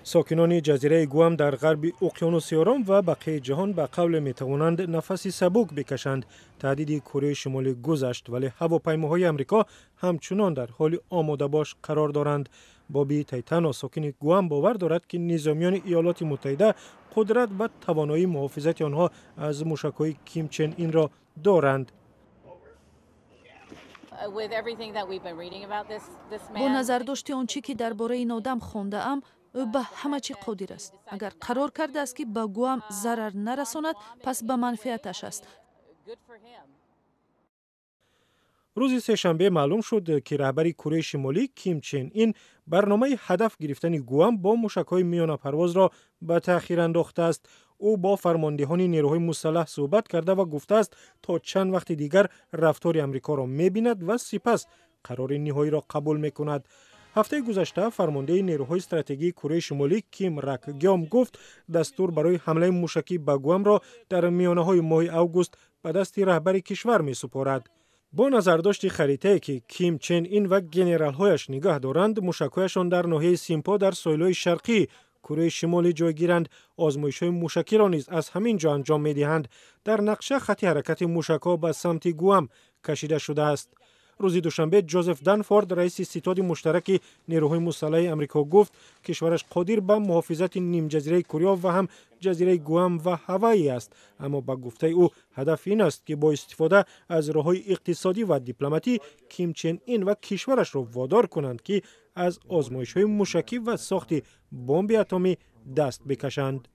ساکنان جزیره گوام در غرب اقیانوس آرام و بقیه جهان به قول می توانند نفسی سبک بکشند. تهدید کره شمالی گذشت ولی هواپیماهای آمریکا همچنان در حال آماده باش قرار دارند. بابی تایتانا ساکن گوام باور دارد که نظامیان ایالات متحده قدرت و توانایی محافظت آنها از موشک‌های کیم چن این را دارند. با نظر داشته آنچه که درباره این آدم خوانده ام، او به همه چی قادر است. اگر قرار کرده است که به گوام ضرر نرساند، پس به منفعتش است. روز سه‌شنبه معلوم شد که رهبر کره شمالی کیم چن این برنامه هدف گرفتن گوام با موشک‌های میانه پرواز را به تأخیر انداخته است. او با فرماندهان نیروهای مسلح صحبت کرده و گفته است تا چند وقت دیگر رفتار آمریکا را می‌بیند و سپس قرار نهایی را قبول می‌کند. هفته گذشته فرمانده نیروهای استراتژی کره شمالی کیم راک گیام گفت دستور برای حمله موشکی به گوام را در میانه‌های ماه اوگوست به دست رهبر کشور می‌سپارد. با نظرداشت خریطه‌ای که کیم چن این و گنرال‌هایش نگاه دارند، موشک‌هایشان در ناحیه سیمپا در ساحل‌های شرقی کره شمالی جای گیرند. آزمایش‌های موشکی را نیز از همین جا انجام می‌دهند. در نقشه خط حرکت موشک‌ها به سمت گوام کشیده شده است. روز دوشنبه جوزف دنفورد رئیس ستاد مشترک نیروهای مسلح آمریکا گفت کشورش قادر به محافظت نیم جزیره کره و هم جزیره گوام و هاوایی است، اما با گفته او هدف این است که با استفاده از راه‌های اقتصادی و دیپلماتی کیم چن این و کشورش را وادار کنند که از آزمایش‌های موشکی و ساخت بمب اتمی دست بکشند.